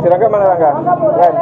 Si Rangga mana Rangga? Ren.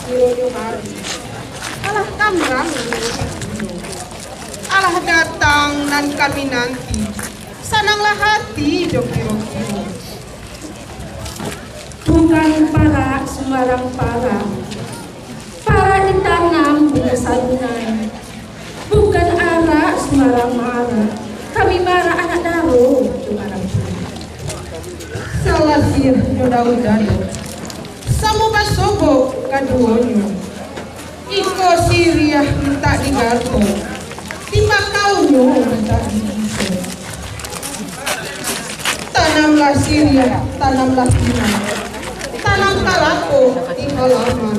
Sironyo hari. Alah kamrang. Alah datang nan kami nanti. Sananglah hati dong kiro-kiro. Bukan para sembarang para. Para ditanam bunga salunan. Bukan ara sembarang mara. Kami marah anak daro cumarang. Salah sir Daudano. Samo basobo kaduonyo. Iko Syria minta digarto. Timba kaunyo minta diiso. Tanamlah Syria, tanamlah Cina. Tanam kalako di halaman.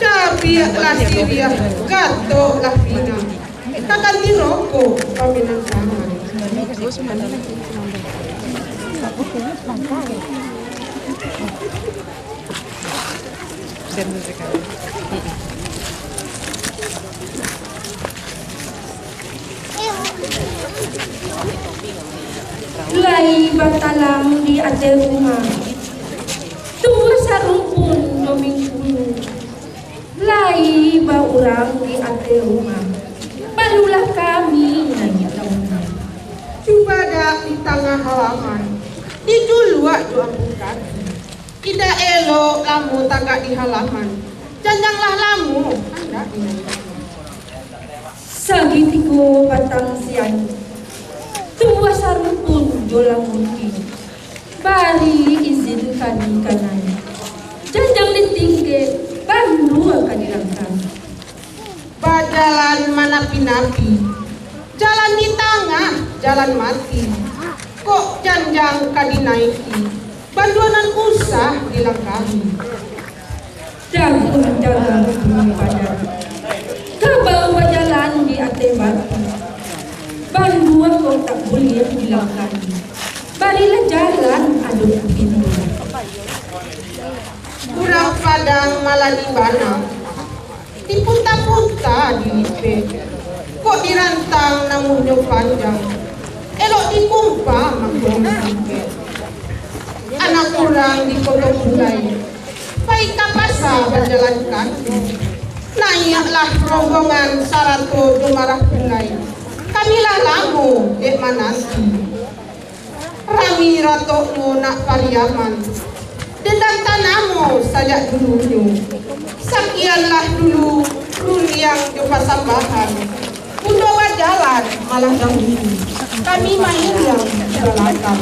Cabiaklah Syria, gato lah Cina. Kaganti rokok kami nang taman. Lai batalam di ate rumah. Tunggu sarumpun noming bulu. Lai ba urang di ate rumah. Balulah kami nanya tahun. Coba dak di tengah halaman. Di julua juampukan. Tidak elok lamu tagak di halaman. Janjanglah lamu anda di Sagitiku batang siang. Tunggu sarumpun jolang mungkin. Bari izinkan kanan. Janjang ditingge baru akan dirangkan. Bajalan manapi-napi. Jalan di tengah, jalan mati. Kok janjang kadinaiki. Banduanan usah dilangkahi. Dahun jalan bumi padat. Kabau jalan di ate batu. Bandua kau tak boleh dilangkahi. Barilah jalan aduk pintu. Kurang padang malah dibana. Dipunta-punta di lipe. Kok dirantang namuhnya panjang. Elok dikumpa manggung sampai. Anak kurang di kota mulai. Baik kapasa berjalan kaki. Naiklah rombongan sarato jumarah mulai. Kamilah lamu dek mananti. Rami ratokmu nak pariaman. Dendang tanamu sajak dulunya. Sakianlah dulu ruliang coba sambahan. Udah berjalan malah dahulu. Kami main yang belakang.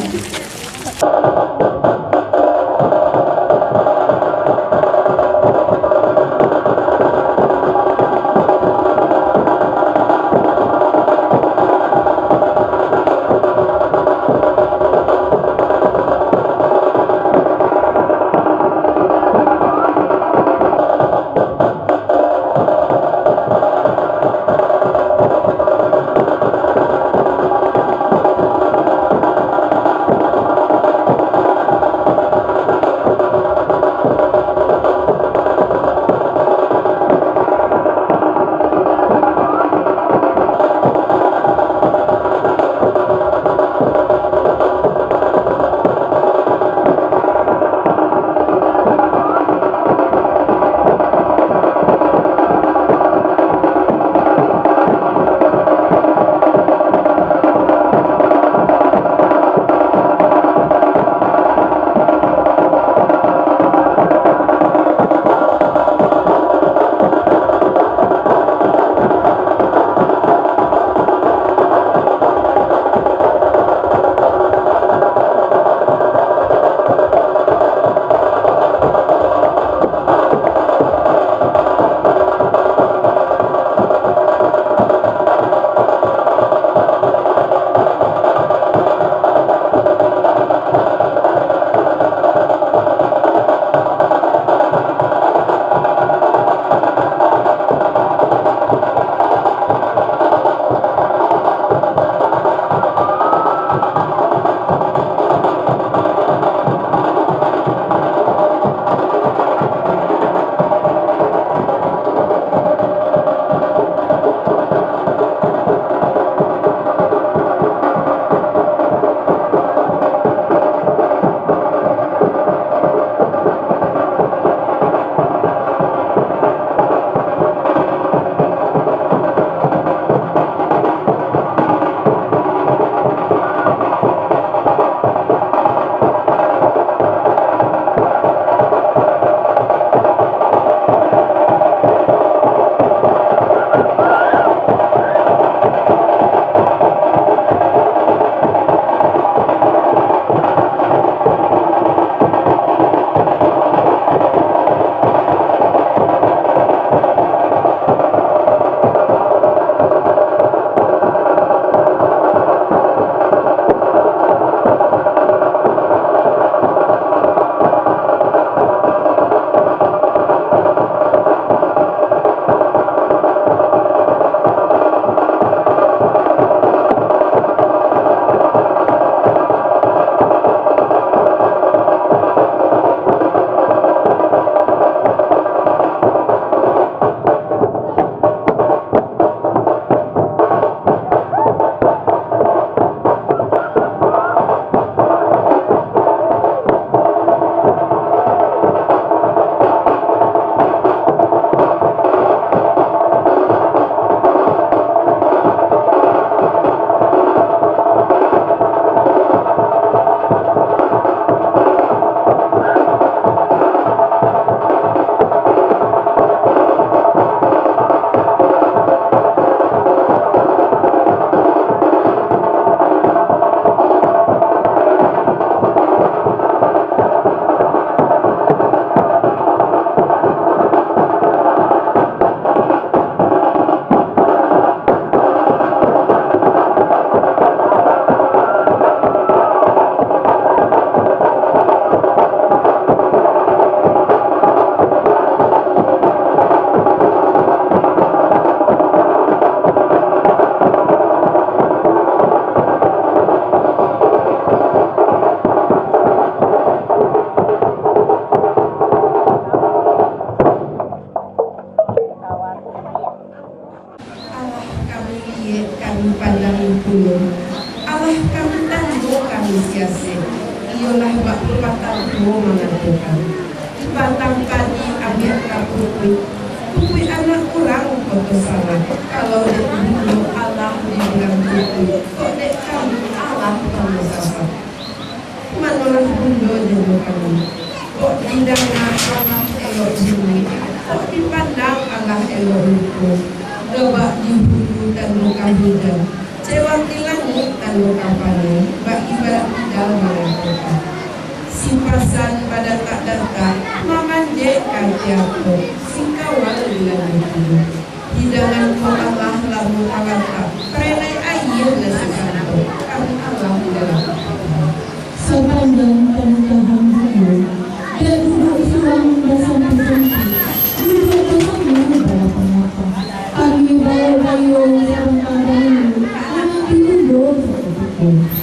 kasih. Ialah bak perbatang tua mengatakan. Di batang padi ambil kapukui. Kukui anak kurang kau salah. Kalau dek dulu Allah dibilang kukui. Kok dek kamu Allah kamu sasar. Manolah bundo dulu kamu. Kok dindang Allah elok sini. Kok dipandang Allah elok hukum. Dobak di hulu dan luka hidang. Cewek di langit dan luka panen. Bak ibarat hidang mereka. Simpasan pada tak datang. Mamandek kajiato. Singkawal bilang itu. Hidangan kau Allah lamu awata. Perenai air nasikanto. Kamu Allah dalam sepanjang pernikahan dulu dan uang dasar tertentu juga bersama pada pengapa kami bawa-bawa sebentar dahulu anak dulu tertentu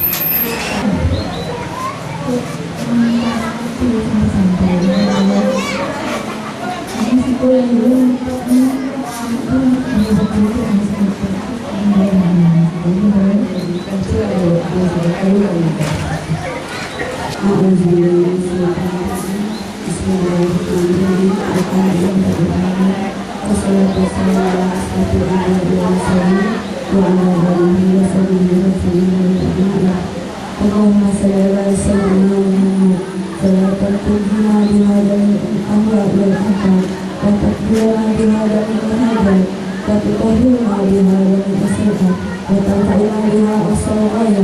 Allahumma salli ala sayyidina Muhammad salatan tunjina biha dari al-amwat wal afat wa takbirana biha dari al-hajat wa tutahhirna biha dari al-asyiat wa tanfa'ina biha as-salawat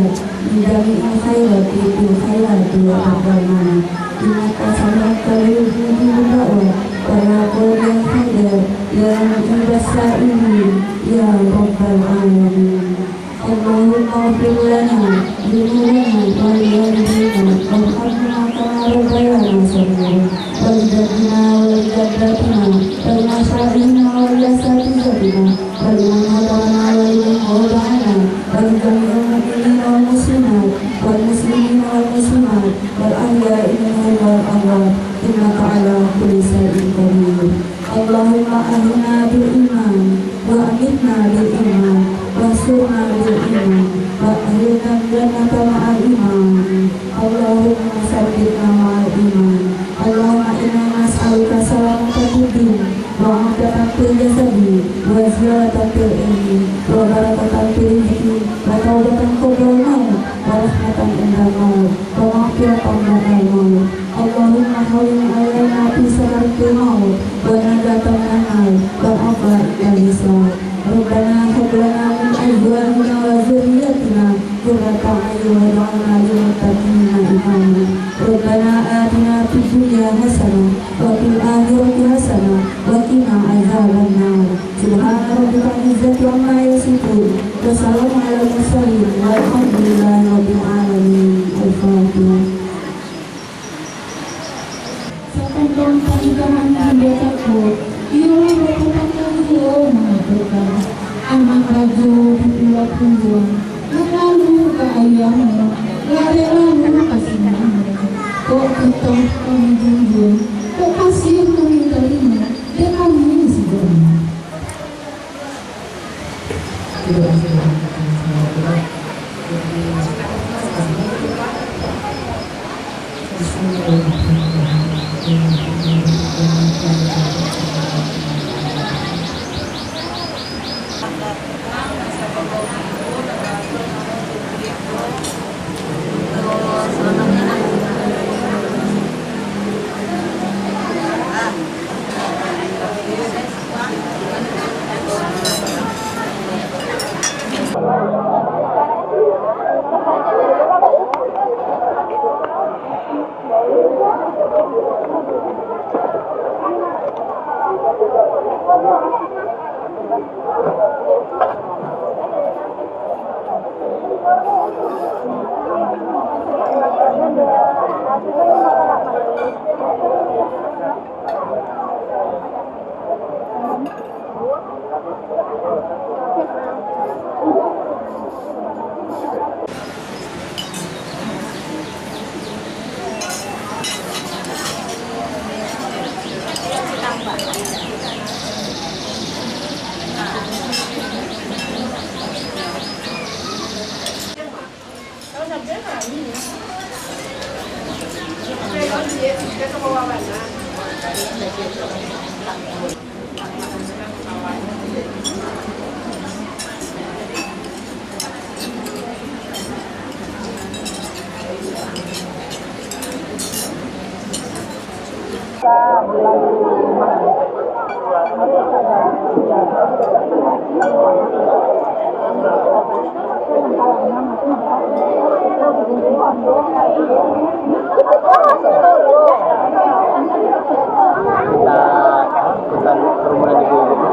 min jami'il khairati fil khairati wa aqdamana innaka sama'ta yuhdi da'wa wa la qawli hadir ya mujibas sa'ili ya rabbal alamin. Allahumma ighfir lana dhunubana wa liwalidayna warhamna kama rabbayana shaghira wa lijaddina wa lijaddatina wa limasyayikhina wa liasatizatina wa liman hadana wa liman wada'ana wa lijami'il mu'minina wal muslimat wal muslimina wal muslimat wal ahya'i minhum wal amwat innaka ala kulli shay'in qadir. Allahumma ahlina bil iman wa amitna bil iman wansurna bil iman wa ahlina jannata ma'al iman. Allahumma sabbitna ma'al iman. Allahumma inna nas'aluka salamata din wa afiyatan fil jasadi wa ziyadatan fil ilmi wa barakatan fil rizqi wa tawbatan qabla al-maut wa rahmatan inda al-maut wa maghfiratan ba'da al-maut. Allahumma hawwin 'alaina fi sakaratil maut wa najatan minal wa afwan wal islam. Rabbana hab lana min azwajina wa dhurriyyatina qurrata a'yun waj'alna lil muttaqina imama. Rabbana atina fid dunya hasanah wa fil akhirati hasanah wa qina adzabannar. Subhana rabbika izzati amma yasifun wa salamun 'alal mursalin walhamdulillahi rabbil alamin. Al-Fatihah. Sepanjang pernikahan dadaku, ialah berkata beliau mengatakan, anak raja berdua kunjung, lalu ke ayahnya, lalu kasihnya. Kok kita kami junjung, kok kasih kami terima, dan kami segera. ikutan kerumunan di Google juga.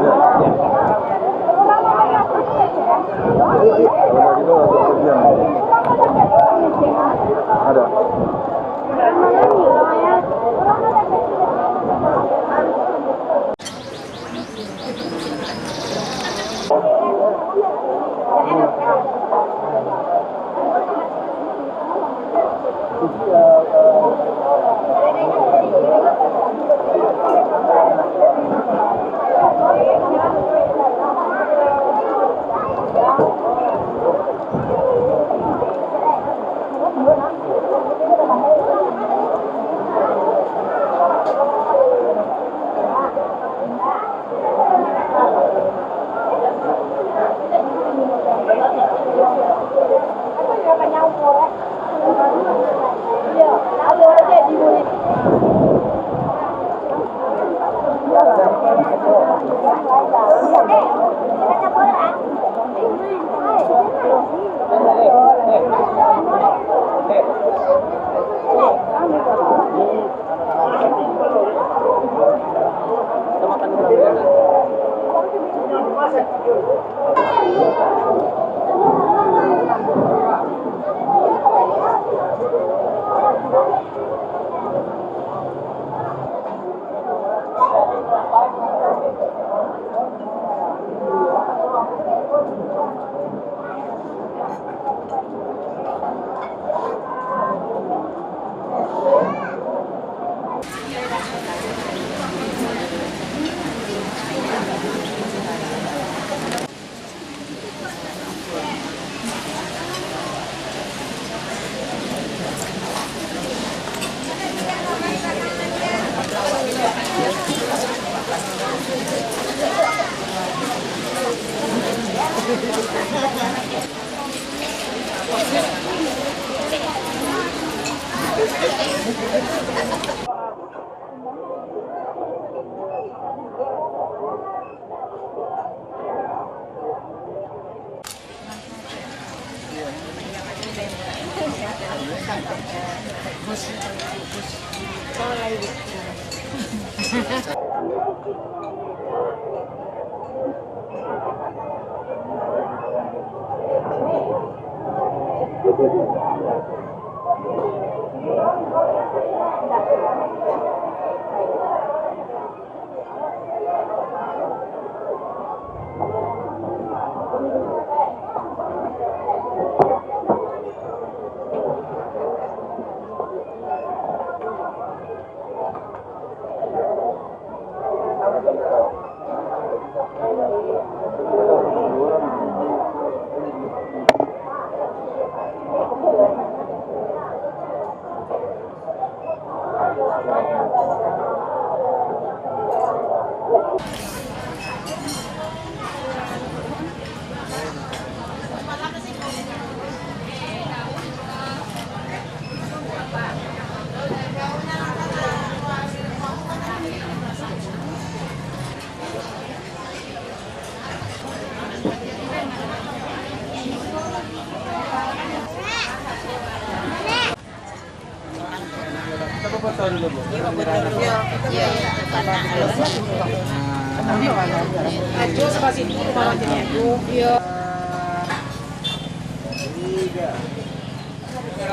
Ada.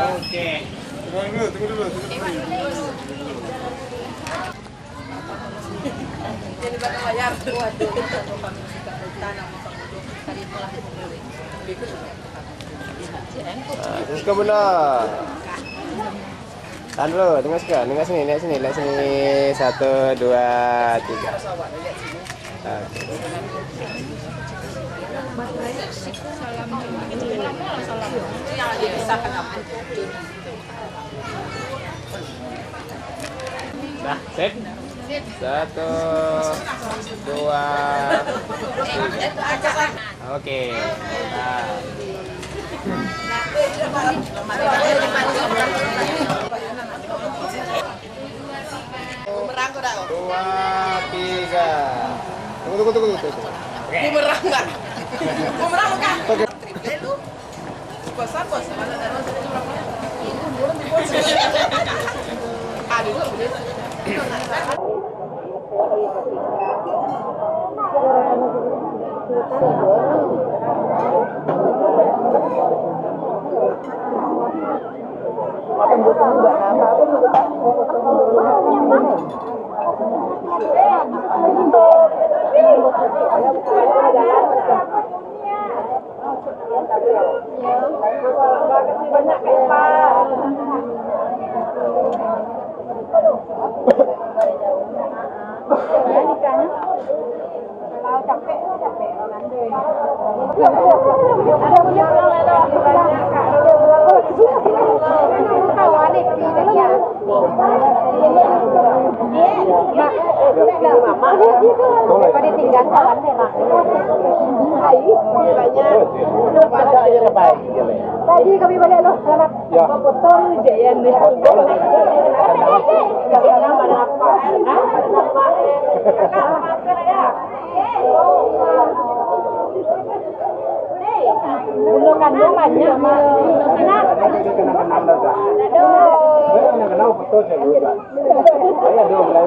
Oke. Tunggu dulu. Jadi bakal bayar. Waduh. Terus ke benar. Tahan dulu, tengok sini, lihat sini. 1, 2, 3. Nah, sip. 1, 2, 3. Oke. Nah. Bumerang kok dah. 2, 3. Tunggu. Oke. Bumerang enggak? Bumerang bukan? Triple lu. Bosan mana ada itu berapa? Ada dulu boleh. Banyak tadi kami balik loh, selamat potong jayan deh. Jangan mana apa? Bulu kandung banyak mah. Kenal betul saya juga. Saya dulu mulai